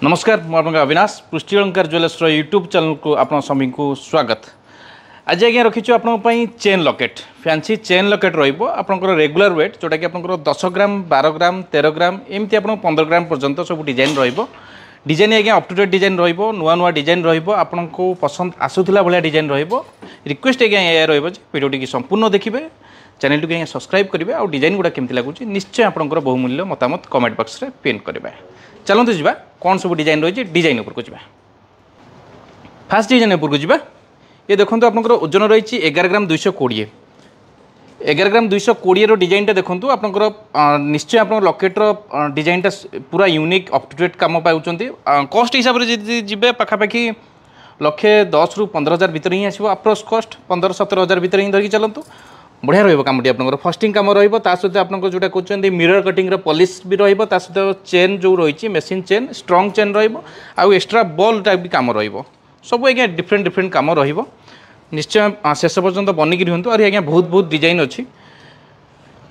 नमस्कार मुझे अविनाश पुष्टि अलंकार ज्वेलर्स यूट्यूब चैनल को आप सभी को स्वागत। आज आज्ञा रखीचु आपंपाई chain locket fancy chain locket रपर रेगुलर वेट जोटा कि आप 10 ग्राम 12 ग्राम 13 ग्राम एमती आप 15 ग्राम पर्यंत सब डिजाइन डिजाइन आज्ञा अप टू डेट डिजाइन नुआ नुआ डिजाइन आपको पसंद आसूला भाया डिजाइन रिक्वेस्ट आज्ञा या भिडियो की संपूर्ण देखिए चैनल को सब्सक्राइब करेंगे और डिजाइन गुड़ा केमती लगुच निश्चय आपंकर बहुमूल्य मतामत कमेंट बॉक्स में पिन करेंगे। चलते जावा कौन सब डिजाइन रही है डिजाइन उपरको जावा। फास्ट डिजाइन उपरको जावा। ये देखो आपंकर ओजन रही 11 ग्राम 220 11 ग्राम 220 डिजाइन देखो आपंकर निश्चय आप लकेट्र डिजाइनटा पूरा यूनिक अप टू डेट कम पाँच कस्ट हिसाब से जी पाखापाखि 1,10,000 ରୁ 15,000 भितर ही आसो अप्रोक्स कस्ट 15-17 हज़ार भितर ही धरिकी चलतु बढ़िया रही कमटी आप फस्टिंग कम रहीत आपको जोटा कहते मिरर कटिंग पॉलिश भी रहीत चेन जो रही मेसीन चेन स्ट्रंग चेन रहा एक्सट्रा बॉल टाइप भी कम सब आज्ञा डिफरेंट डिफरेंट कम निश्चय शेष पर्यंत बनिकी रुहतु और आज्ञा बहुत बहुत डिजाइन अच्छी।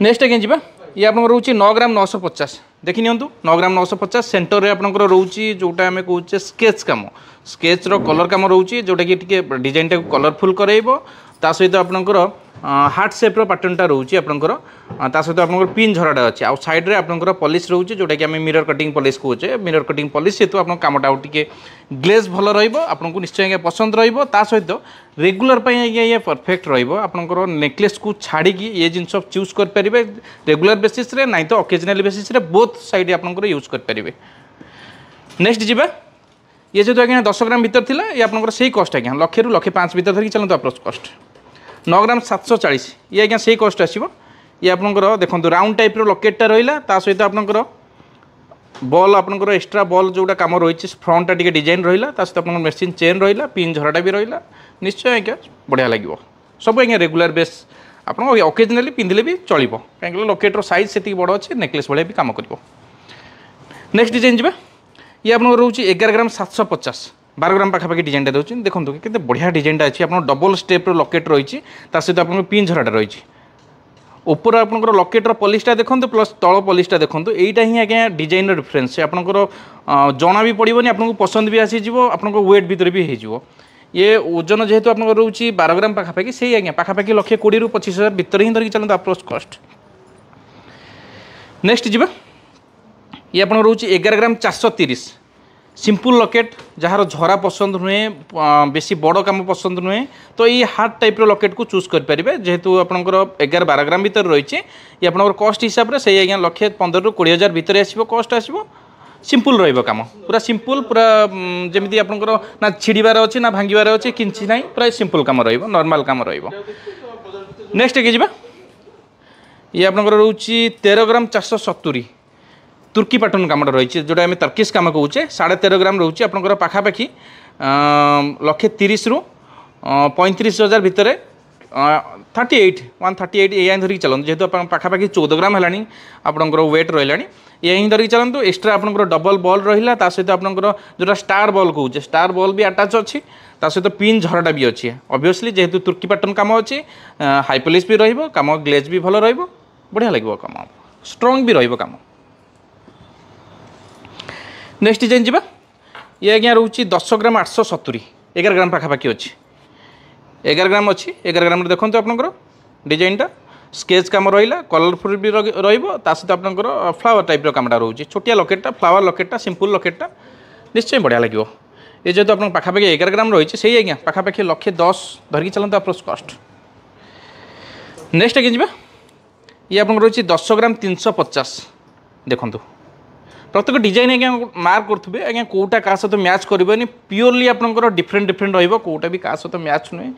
नेक्स्ट आज्ञा जी ये आप रोचे 9 ग्राम 950 देखी नि 9 ग्राम 950 सेंटर में आपंकर रोचे जोटा आम कहे स्केच कम स्केच्र कलर कम रोचे जोटा कि डिजाइन टाक कलरफुल कर सहित आपंकर हार्ट सेप्र पैटर्नटा रोचे आपंकर सहित आप पिन झराटा अच्छे आउ साइड्रे आपंकर पॉलिश रोचे जोटा कि आम मिरर कटिंग पॉलिश कहे मिरर कटिंग पॉलिश हेतु आप कमटा टे ग्लेज भल रहा निश्चय पसंद रहा सहित रेगुलर ये परफेक्ट रहा नेकलेस को छाड़ी ये जिनस चूज करेंगे रेगुलर बेसीस ना तो ओकेजनाल बेसीस बोथ साइड आप यूज करेंगे। नेक्स्ट जीवा ये जो आज्ञा 10 ग्राम भीतर थी ये आपंकर से कस्ट आज्ञा 1,00,000 ରୁ 1,05,000 भीतर धरिकी चलते अप्रोच कस्ट 9 ग्राम 740 ये आज्ञा से कस्ट आसो ये आपंकर देखो राउंड टाइप लकेटा रहा सहित आपंकर बॉल आपंकर एक्सट्रा बॉल जोटा कम रही फ्रंटा टी डिजाइन रहा सहित आप मेसीन चेन रहा पिन झराटा भी रहा निश्चय आज्ञा बढ़िया लगे सब आज्ञा रेगुलर बेस आप ओकेजनाली पिंधिले भी चलो कहीं लकेट्र साइज से बड़ अच्छे नेकलेस भाया भी कम कर। नेक्स्ट डिजाइन जी ये आप रोचे 11 ग्राम 750 12 ग्राम पाखापाखि डिजाइन देखते देखो कि बढ़िया डिजाइन अच्छी आप डबल स्टेप लकेट रही सहित आप पिन झराटा रही ऊपर आपंकर लकेट्र पॉलिशटा देखो प्लस तल पॉलिशटा देखो यहीटा ही आज्ञा डिजाइन डिफरेन्स आपंकर जना भी पड़ोनी आपको पसंद भी आसीज आप वेट भितर भी हो ये ओजन जेहेतु आप रोचे 12 ग्राम पाखापाखि से आज्ञा पाखापाखि 1,20,000 ରୁ 25,000 भितर ही धरिकी चलते अप्रोच कस्ट। नेक्स्ट जी ये आप रोचे 11 ग्राम 430 सिंपल लकेट जार झरा पसंद नुहे बेसी बड़ कम पसंद नुहे तो ये हार्ड टाइप लकेट को चूज करेंगे जेहेतु आपंकर 11-12 ग्राम भीतर रही ये आप कस्ट हिसाब से आज्ञा 1,15,000 ରୁ 20,000 भितर आसो कस्ट आसो सिंपल रम पूरा सिंपल पूरा जमी आपंकर ना छिड़बार अच्छे ना भांगार अच्छे कि ना पूरा सिंपल कम नॉर्मल कम नेक्स्ट के जी ये आप रोचे 13 ग्राम 470 तुर्की पैटर्न कम रही जोटा आम तर्किश कम कहे 13.5 ग्राम रोचे आपंकर पाखापाखि 1,30,000 ରୁ 35,000 भितर 138 ये धरिकी चलते जेहेतु पाखापाखि 14 ग्राम है आपंकर वेट रहा ये ही धरिकी चलते एक्सट्रा आपंकर डबल बॉल रहा सहित आपंकर जोटा स्टार बॉल कहे स्टार बॉल भी अटाच अच्छी सहित पिन झराटा भी अच्छी ऑब्वियसली जेहेतु तुर्की पैटर्न कम अच्छी हाई पॉलिश भी रम ग्लेज भी भल बढ़िया लगे कम स्ट्रंग भी रम। नेक्स्ट डिजाइन जी ये आज्ञा रोचे 10 ग्राम 870 11 ग्राम पाखापाखि अच्छी 11 ग्राम अच्छी 11 ग्राम देखो आपंकर डिजाइनटा स्केच कम रहा कलरफुल भी सहित आपंकर फ्लावर टाइप कमटा रोचे छोटिया लकेटा फ्लावर लकेटा सिंपल लकेटा निश्चय बढ़िया लगे ये जेहतु आप पाखापाखि 11 ग्राम रही से आज्ञा पाखापाखि 1,10,000 धरिकी चलते अप्रोच कस्ट। नेक्स्ट आज्ञा जी ये आप रोचे 10 ग्राम 350 देखो प्रत्येक डिजाइन आज्ञा मार्क करुवे आज्ञा कौटा क्या सहित मैच करनी प्योरली आपंकर डिफरेंट डिफरेंट रोटा भी क्या सहित मैच नुहे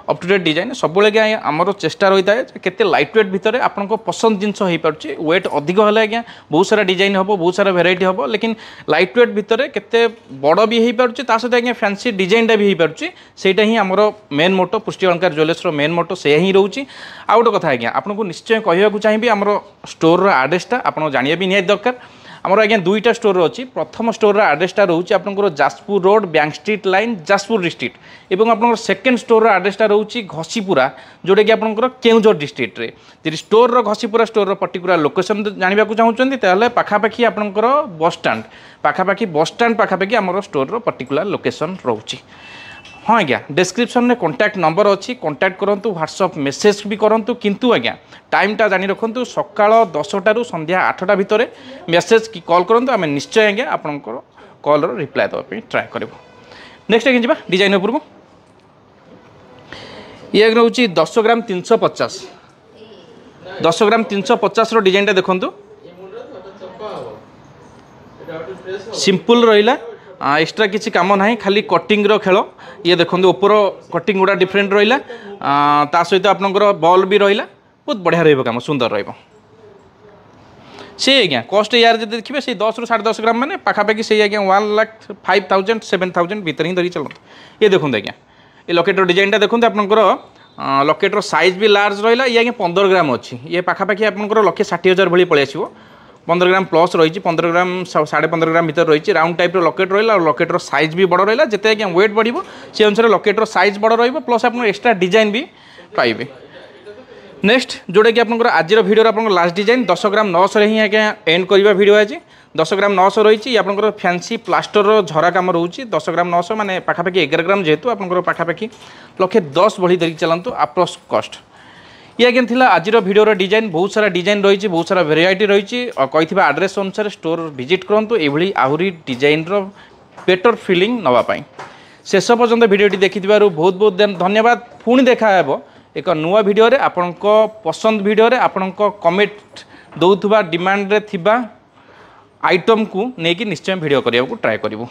अप टू डेट डिजाइन सब आमर चेष्टा रही है केते लाइट वेट भितर आपको पसंद जिनस हो पारे वेट अधिक है आज्ञा बहुत सारा डिजाइन हम बहुत सारा भेराइटी हम लेकिन लाइट वेट भितर केते बड़ भी हो पारे सहित आज्ञा फैंसी डिजाइनटा भी हो पारे सेटा ही आमर मेन मोटो पुष्टि अलंकार ज्वेलर्स मेन मोटो से ही रोचे। आउ गोटे कथा आज्ञा आपको निश्चय कहवाक चाहिए आमर स्टोर आड्रेसटा आप जाना भी निहाती दरकार आमर आज्ञा दुईटा स्टोर अच्छी प्रथम स्टोर आड्रेसटा रोचे आपंकर Jajpur road bank street line Jajpur district एवं आप सेकेंड स्टोर आड्रेसटा रोचे घसीपुरा जोटा कि आपंकर केउझर डिस्ट्रिक्ट रे यदि store Ghasipura store particular location जानवा चाहते तेल पाखापाखि आपंकर बस स्टाण्ड पाखापाखि बस स्टाण्ड पाखापाखि आम स्टोर पर्टिकुलर लोकेशन रोचे। हाँ आज्ञा डिस्क्रिप्शन में कॉन्टैक्ट नंबर अच्छी कॉन्टैक्ट करूँ व्हाट्सअप मेसेज भी करूँ किंतु आज्ञा टाइमटा जानी रखु सकाळ 10टा रू संध्या 8टा भितर मेसेज कि कॉल करूँ आम निश्चय आज्ञा आपंकर कॉल रिप्लाई देवाई ट्राए करूँ। नेक्स्ट आज्ञा जा डिजाइन उपरको ये रोचे 10 ग्राम 350 10 ग्राम 350 डिजाइन देखूँ सिंपल रहा एक्स्ट्रा किसी काम ना खाली कटिंग रो खेल ये देखो ऊपर कटिंग गुड़ा डिफरेंट रहा सहित आपंकर बॉल भी रहा बहुत बढ़िया रहा सुंदर रही आज्ञा कस्ट यार जो देखिए से 10 रू 10.5 ग्राम मैंने पाखापाखि से आज्ञा 1,05,000 7,000 भीतर ही धरी चलते ये देखो आज्ञा ये लकेटर डिजाइनटा देखो आपंकर लकेटर साइज भी लार्ज रहा ये आज्ञा 15 ग्राम अच्छी ये पाखापाखि आपंकर 1,60,000 भाई पलि आसो 15 ग्राम प्लस रही 15 ग्राम 15.5 ग्राम भीतर रही राउंड टाइप लकेट रहा और लकेटर साइज भी बड़ रहा जिते आज्ञा वेट बढ़ो से अनुसार लकेटर साइज बड़ रहा प्लस आप एक्स्ट्रा डिजाइन भी पाइबे। नेक्स्ट जोटा कि आप आज भिडियो आप लास्ट डिजाइन 10 ग्राम 900 ही आज्ञा एंड करवा भिडियो आज 10 ग्राम 900 रही आप फैंसी प्लास्टर झरा कम रोचे 10 ग्राम 900 माने पाखापाखि 11 ग्राम जेहेतु आप पाखापाखि 1,10,000 भली धरिक चलतु अप्रोक्स कस्ट ये आज्ञा थिला आज भिडियो डिजाइन बहुत सारा डिजाइन रही बहुत सारा वेराइटी रही कही आड्रेस अनुसार स्टोर विजिट करूँ ये आहरी डिजाइन बेटर फिलिंग नापी शेष पर्यंत भिडियोटी देखि बहुत बहुत धन्यवाद पुणी देखा एक नुआ भिडियो रे आपनक पसंद भिडियो रे आपनक कमेंट दौथुबा डिमांड रे थिबा आइटम को लेकिन निश्चय भिडियो करने को ट्राए करूँ।